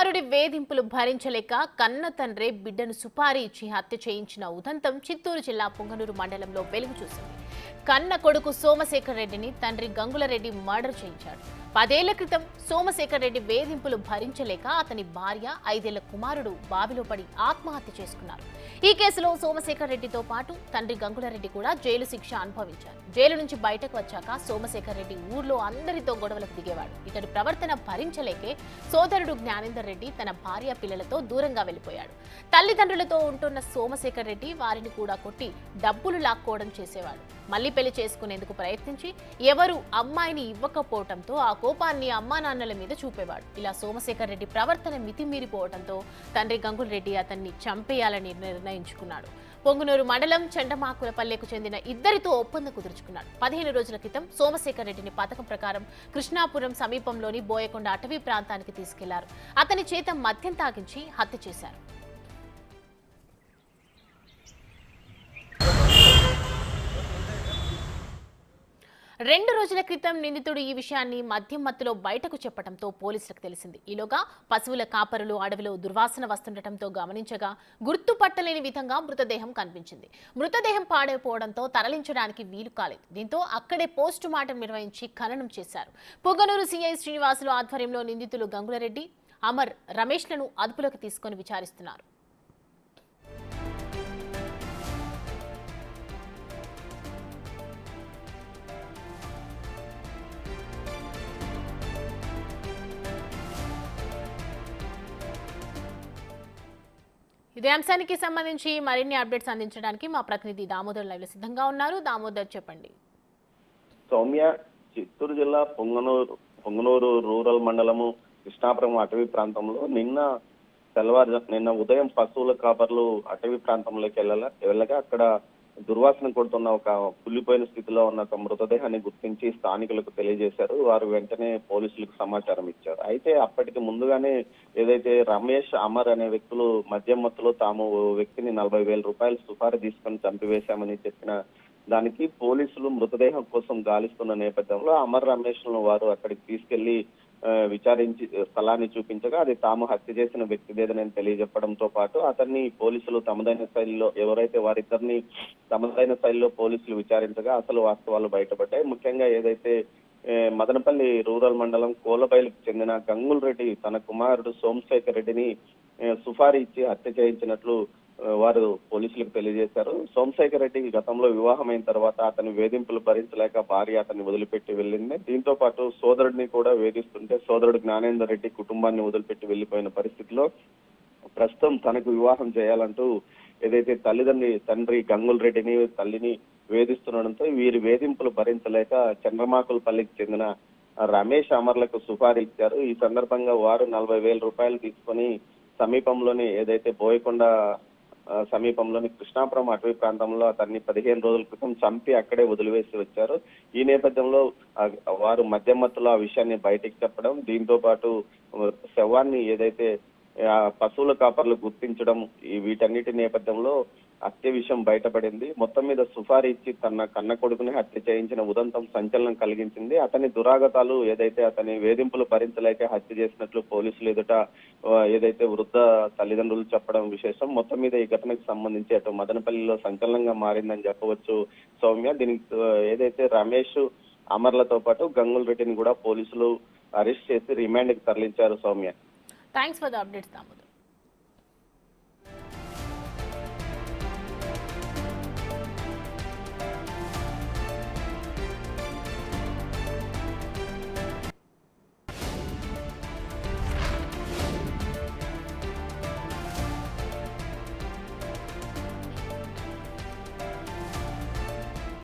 కుమారుడి వేధింపులు భరించలేక కన్న తండ్రే బిడ్డను సుపారీ ఇచ్చి హత్య చేయించిన ఉదంతం చిత్తూరు జిల్లా పొంగనూరు మండలంలో వెలుగు చూసింది. కన్న కొడుకు సోమశేఖర్ రెడ్డిని తండ్రి గంగులరెడ్డి మర్డర్ చేయించాడు. 10 ఏళ్ల క్రితం సోమశేఖర్ రెడ్డి వేధింపులు భరించలేక అతని భార్య 5 ఏళ్ల కుమారుడు బావిలో పడి ఆత్మహత్య చేసుకున్నారు. ఈ కేసులో సోమశేఖర్ రెడ్డితో పాటు తండ్రి గంగులరెడ్డి కూడా జైలు శిక్ష అనుభవించారు. జైలు నుంచి బయటకు వచ్చాక సోమశేఖర్ రెడ్డి ఊర్లో అందరితో గొడవలకు దిగేవాడు. ఇతడి ప్రవర్తన భరించలేకే సోదరుడు జ్ఞానేందర్ రెడ్డి తన భార్య పిల్లలతో దూరంగా వెళ్లిపోయాడు. తల్లిదండ్రులతో ఉంటున్న సోమశేఖర్ రెడ్డి వారిని కూడా కొట్టి డబ్బులు లాక్కోవడం చేసేవాడు. మళ్లీ పెళ్లి చేసుకునేందుకు ప్రయత్నించి ఎవరు అమ్మాయిని ఇవ్వకపోవడంతో ఆ కోపాన్ని అమ్మా నాన్నల మీద చూపేవాడు. ఇలా సోమశేఖర్ రెడ్డి ప్రవర్తన మితిమీరిపోవడంతో తండ్రి గంగుల్ రెడ్డి అతన్ని చంపేయాలని నిర్ణయించుకున్నాడు. పొంగునూరు మండలం చెండమాకులపల్లెకు చెందిన ఇద్దరితో ఒప్పందం కుదుర్చుకున్నాడు. 15 రోజుల క్రితం సోమశేఖర్ రెడ్డిని పథకం ప్రకారం కృష్ణాపురం సమీపంలోని బోయకొండ అటవీ ప్రాంతానికి తీసుకెళ్లారు. అతని చేత మద్యం తాగించి హత్య చేశారు. 2 రోజుల క్రితం నిందితుడు ఈ విషయాన్ని మద్యం మత్తులో బయటకు చెప్పడంతో పోలీసులకు తెలిసింది. ఈలోగా పశువుల కాపరులు అడవిలో దుర్వాసన వస్తుండటంతో గమనించగా గుర్తుపట్టలేని విధంగా మృతదేహం కనిపించింది. మృతదేహం పాడైపోవడంతో తరలించడానికి వీలు కాలేదు. దీంతో అక్కడే పోస్టు మార్టం నిర్వహించి ఖననం చేశారు. పొంగనూరు సీఐ శ్రీనివాసులు ఆధ్వర్యంలో నిందితులు గంగులరెడ్డి, అమర్, రమేష్లను అదుపులోకి తీసుకుని విచారిస్తున్నారు. ఇదే అంశానికి సంబంధించి మరిన్ని అప్డేట్స్ అందించడానికి మా ప్రతినిధి దామోదర్ లైవ్ లో సిద్ధంగా ఉన్నారు. దామోదర్, చెప్పండి. సౌమ్య, చిత్తూరు జిల్లా పొంగనూరు రూరల్ మండలము కృష్ణాపురం అటవీ ప్రాంతంలో నిన్న ఉదయం పశువుల కాపర్లు అటవీ ప్రాంతంలోకి వెళ్ళగా అక్కడ దుర్వాసన కొడుతున్న ఒక కుళ్ళిపోయిన స్థితిలో ఉన్న ఒక మృతదేహాన్ని గుర్తించి స్థానికులకు తెలియజేశారు. వారు వెంటనే పోలీసులకు సమాచారం ఇచ్చారు. అయితే అప్పటికి ముందుగానే ఏదైతే రమేష్, అమర్ అనే వ్యక్తులు మద్యం మత్తులో తాము వ్యక్తిని 40,000 రూపాయలు సుపారీ తీసుకొని చంపివేశామని చెప్పిన దానికి పోలీసులు మృతదేహం కోసం గాలిస్తున్న నేపథ్యంలో అమర్, రమేష్ లను వారు అక్కడికి తీసుకెళ్లి విచారించి స్థలాన్ని చూపించగా అది తాము హత్య చేసిన వ్యక్తిదేదని తెలియజెప్పడంతో పాటు అతన్ని పోలీసులు తమదైన శైలిలో ఎవరైతే వారిద్దరిని తమదైన శైలిలో పోలీసులు విచారించగా అసలు వాస్తవాలు బయటపడ్డాయి. ముఖ్యంగా ఏదైతే మదనపల్లి రూరల్ మండలం కోలబైలుకు చెందిన గంగుల్ రెడ్డి తన కుమారుడు సోమశేఖర్ రెడ్డిని సుపారీ ఇచ్చి హత్య చేయించినట్లు వారు పోలీసులకు తెలియజేశారు. సోమశేఖర్ రెడ్డి గతంలో వివాహమైన తర్వాత అతని వేధింపులు భరించలేక భార్య అతన్ని వదిలిపెట్టి వెళ్ళింది. దీంతో పాటు సోదరుడిని కూడా వేధిస్తుంటే సోదరుడు జ్ఞానేందర్ రెడ్డి కుటుంబాన్ని వదిలిపెట్టి వెళ్లిపోయిన పరిస్థితిలో ప్రస్తుతం తనకు వివాహం చేయాలంటూ ఏదైతే తండ్రి గంగుల్ రెడ్డిని, తల్లిని వేధిస్తుండడంతో వీరి వేధింపులు భరించలేక చంద్రమాకులపల్లికి చెందిన రమేష్, అమర్లకు సుపారీ ఇచ్చారు. ఈ సందర్భంగా వారు 40,000 రూపాయలు తీసుకొని సమీపంలోని ఏదైతే బోయకొండ సమీపంలోని కృష్ణాపురం అటవీ ప్రాంతంలో అతన్ని 15 రోజుల క్రితం చంపి అక్కడే వదిలివేసి వచ్చారు. ఈ నేపథ్యంలో వారు మద్యం మత్తులో ఆ విషయాన్ని బయటికి చెప్పడం, దీంతో పాటు శవాన్ని ఏదైతే పశువుల కాపర్లు గుర్తించడం, వీటన్నిటి నేపథ్యంలో హత్య విషయం బయటపడింది. మొత్తం మీద సుపారీ ఇచ్చి తన కన్న కొడుకుని హత్య చేయించిన ఉదంతం సంచలనం కలిగించింది. అతని దురాగతాలు ఏదైతే అతని వేధింపులు భరించలేక హత్య చేసినట్లు పోలీసులు ఎదుట ఏదైతే వృద్ధ తల్లిదండ్రులు చెప్పడం విశేషం. మొత్తం మీద ఈ ఘటనకు సంబంధించి అటు మదనపల్లిలో సంచలనంగా మారిందని చెప్పవచ్చు సౌమ్య. దీనికి ఏదైతే రమేష్, అమర్లతో పాటు గంగుల్ రెడ్డిని కూడా పోలీసులు అరెస్ట్ చేసి రిమాండ్ కి తరలించారు Soumya. Thanks for the updates Damodar.